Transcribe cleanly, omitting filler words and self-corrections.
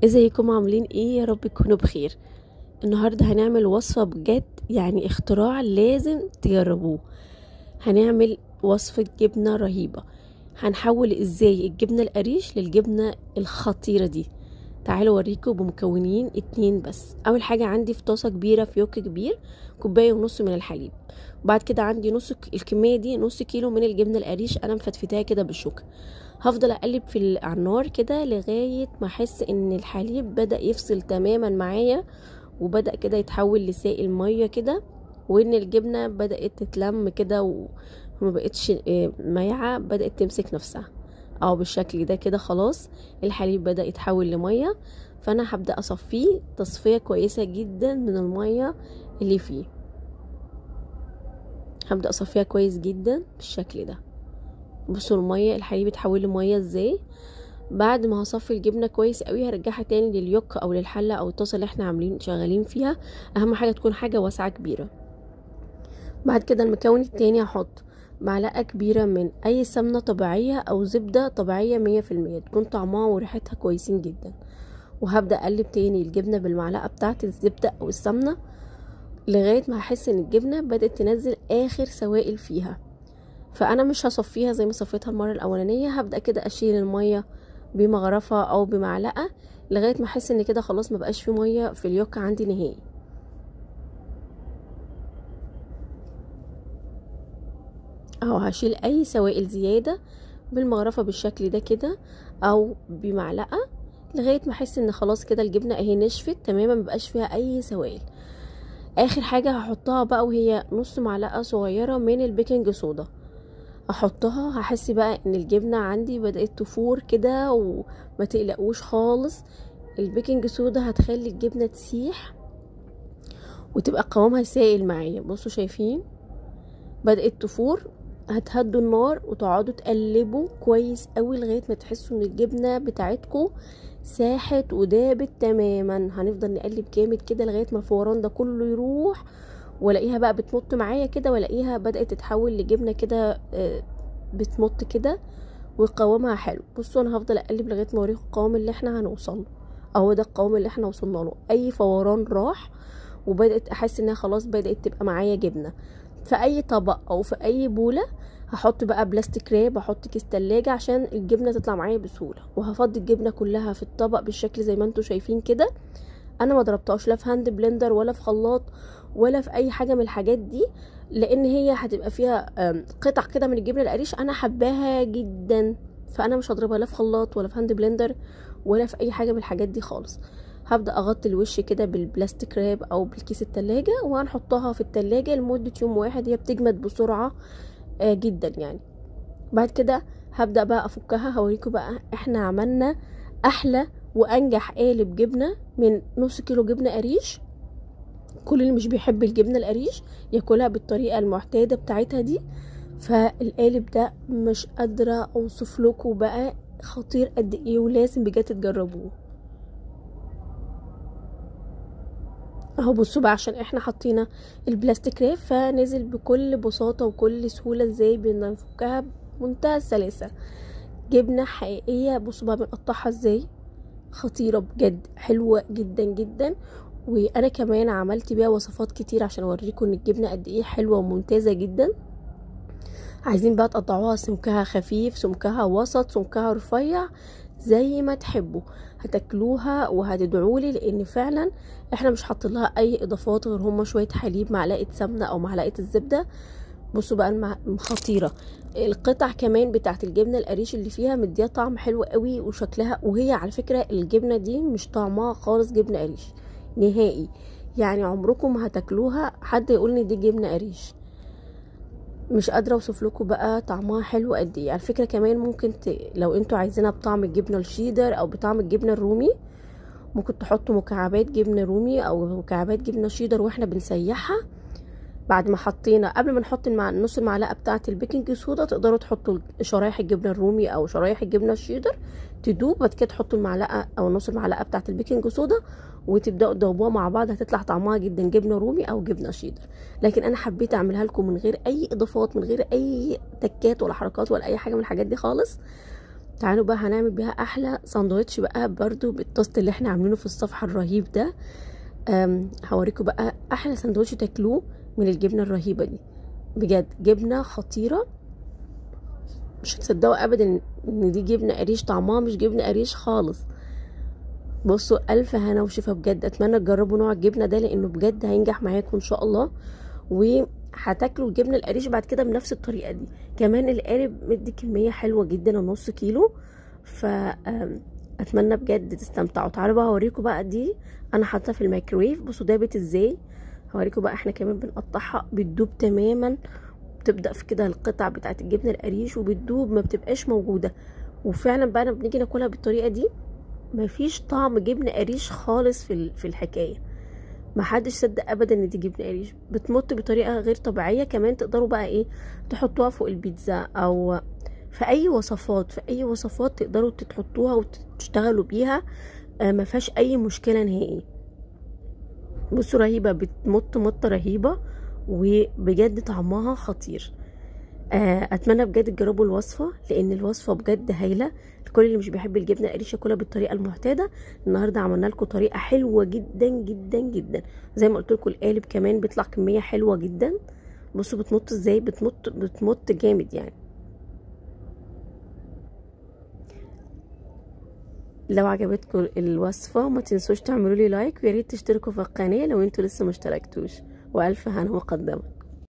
ازيكم عاملين ايه؟ يا رب تكونوا بخير. النهارده هنعمل وصفه بجد، يعني اختراع لازم تجربوه. هنعمل وصفه جبنه رهيبه. هنحول ازاي الجبنه القريش للجبنه الخطيره دي. تعالوا اوريكم بمكونين 2 بس. اول حاجه عندي في طاسه كبيره، في يوك كبير، كوبايه ونص من الحليب. وبعد كده عندي الكميه دي نص كيلو من الجبنه القريش، انا مفتفتاها كده بالشوكه. هفضل اقلب على النار كده لغايه ما احس ان الحليب بدا يفصل تماما معايا، وبدا كده يتحول لسائل ميه كده، وان الجبنه بدات تتلم كده وما بقتش مايعه، بدات تمسك نفسها. او بالشكل ده كده خلاص الحليب بدا يتحول لميه. فانا هبدا اصفيه تصفيه كويسه جدا من الميه اللي فيه. هبدا اصفيها كويس جدا بالشكل ده. بصوا الميه، الحليب اتحول لميه ازاي. بعد ما هصفي الجبنه كويس قوي هرجعها تاني لليوك او للحله او الطاسه اللي احنا شغالين فيها. اهم حاجه تكون حاجه واسعه كبيره. بعد كده المكون التاني هحط معلقه كبيره من اي سمنه طبيعيه او زبده طبيعيه 100%، تكون طعمها وريحتها كويسين جدا. وهبدا اقلب تاني الجبنه بالمعلقه بتاعه الزبده او السمنه لغايه ما احس ان الجبنه بدات تنزل اخر سوائل فيها. فانا مش هصفيها زي ما صفيتها المره الاولانيه، هبدا كده اشيل الميه بمغرفه او بمعلقه لغايه ما احس ان كده خلاص ما بقاش في ميه في اليوك عندي نهائي. اهو هشيل اي سوائل زياده بالمغرفه بالشكل ده كده او بمعلقه لغايه ما احس ان خلاص كده الجبنه اهي نشفت تماما، مبقاش فيها اي سوائل. اخر حاجه هحطها بقى وهي نص معلقه صغيره من البيكنج صودا. احطها هحس بقى ان الجبنه عندي بدات تفور كده، وما تقلقوش خالص. البيكنج صودا هتخلي الجبنه تسيح وتبقى قوامها سائل معايا. بصوا شايفين بدات تفور. هتهدوا النار وتقعدوا تقلبوا كويس قوي لغايه ما تحسوا ان الجبنه بتاعتكم ساحت ودابت تماما. هنفضل نقلب جامد كده لغايه ما الفوران ده كله يروح، والاقيها بقى بتمط معايا كده، والاقيها بدات تتحول لجبنه كده بتمط كده وقوامها حلو. بصوا انا هفضل اقلب لغايه ما اوريكم القوام اللي احنا هنوصله. اهو ده القوام اللي احنا وصلنا له، اي فوران راح وبدات احس انها خلاص بدات تبقى معايا جبنه. في اي طبق او في اي بوله هحط بقى بلاستيك راب، هحط كيس تلاجة عشان الجبنه تطلع معايا بسهوله، وهفضي الجبنه كلها في الطبق بالشكل زي ما انتم شايفين كده. انا ما ضربتهاش لا في هاند بلندر ولا في خلاط ولا في اي حاجه من الحاجات دي، لان هي هتبقى فيها قطع كده من الجبنه القريش انا حباها جدا. فانا مش هضربها لا في خلاط ولا في هاند بلندر ولا في اي حاجه من الحاجات دي خالص. هبدا اغطي الوش كده بالبلاستيك راب او بالكيس التلاجة، وهنحطها في التلاجة لمده يوم واحد. هي بتجمد بسرعه جدا يعني. بعد كده هبدا بقى افكها، هوريكم بقى احنا عملنا احلى وانجح قالب جبنه من نص كيلو جبنه قريش. كل اللي مش بيحب الجبنه القريش ياكلها بالطريقه المعتاده بتاعتها دي. فالقالب ده مش قادره اوصف لكم بقى خطير قد ايه، ولازم بجد تجربوه. اهو بصوا بقى عشان احنا حطينا البلاستيك راب فنزل بكل بساطه وكل سهوله ازاي بنفكها بمنتهى السلاسه. جبنه حقيقيه. بصوا بقى بنقطعها ازاي، خطيره بجد، حلوه جدا جدا. وانا كمان عملت بيها وصفات كتير عشان اوريكم ان الجبنه قد ايه حلوه وممتازه جدا. عايزين بقى تقطعوها سمكها خفيف، سمكها وسط، سمكها رفيع، زي ما تحبوا. هتاكلوها وهتدعولي، لان فعلا احنا مش حاطين لها اي اضافات غير هما شويه حليب، معلقه سمنه او معلقه الزبده. بصوا بقى خطيره. القطع كمان بتاعت الجبنه القريش اللي فيها مديها طعم حلو قوي وشكلها. وهي على فكره الجبنه دي مش طعمها خالص جبنه قريش نهائي، يعني عمركم ما هتاكلوها حد يقول ان دي جبنه قريش. مش قادره اوصف لكم بقى طعمها حلو قد ايه. على فكره كمان ممكن لو انتوا عايزينها بطعم الجبنه الشيدر او بطعم الجبنه الرومي، ممكن تحطوا مكعبات جبنه رومي او مكعبات جبنه شيدر واحنا بنسيحها. بعد ما حطينا قبل ما نحط نص المعلقه بتاعه البيكنج صودا، تقدروا تحطوا شرايح الجبنه الرومي او شرايح الجبنه الشيدر تدوب. بعد كده تحطوا المعلقه او نص المعلقه بتاعه البيكنج صودا وتبداوا تدوبوها مع بعض. هتطلع طعمها جدا جبنه رومي او جبنه شيدر. لكن انا حبيت اعملها لكم من غير اي اضافات، من غير اي تكات ولا حركات ولا اي حاجه من الحاجات دي خالص، تعالوا بقى هنعمل بيها احلى ساندوتش بقى برضو بالتوست اللي احنا عاملينه في الصفحه الرهيب ده. هوريكم بقى احلى ساندوتش تاكلوه من الجبنه الرهيبه دي، بجد جبنه خطيره، مش هتصدقوا ابدا ان دي جبنه قريش، طعمها مش جبنه قريش خالص. بصوا الف هنا وشفا بجد، اتمنى تجربوا نوع الجبنه ده لانه بجد هينجح معاكم ان شاء الله، وهتاكلوا الجبنه القريش بعد كده بنفس الطريقه دي. كمان القالب مدي كميه حلوه جدا، نص كيلو، ف اتمنى بجد تستمتعوا. تعالوا بقى هوريكم بقى دي انا حاطه في الميكرويف، بصوا دابت ازاي. هوريكم بقى احنا كمان بنقطعها بتدوب تماما، بتبدا في كده القطع بتاعت الجبنه القريش وبتدوب، ما بتبقاش موجوده. وفعلا بقى لما بنيجي ناكلها بالطريقه دي مفيش طعم جبنه قريش خالص في الحكايه. محدش صدق ابدا ان دي جبنه قريش، بتمط بطريقه غير طبيعيه. كمان تقدروا بقى ايه تحطوها فوق البيتزا او في اي وصفات تقدروا تحطوها وتشتغلوا بيها، ما فيهاش اي مشكله نهائي. بصوا رهيبه، بتمط مطه رهيبه وبجد طعمها خطير. اتمنى بجد تجربوا الوصفه لان الوصفه بجد هايله. الكل اللي مش بيحب الجبنه قريش ياكلها بالطريقه المعتاده. النهارده عملنا لكم طريقه حلوه جدا جدا جدا، زي ما قلت لكم القالب كمان بيطلع كميه حلوه جدا. بصوا بتمط ازاي، بتمط جامد يعني. لو عجبتكم الوصفه ما تنسوش تعملوا لي لايك، ويا ريت تشتركوا في القناه لو انتوا لسه ما اشتركتوش، والف هنا مقدما.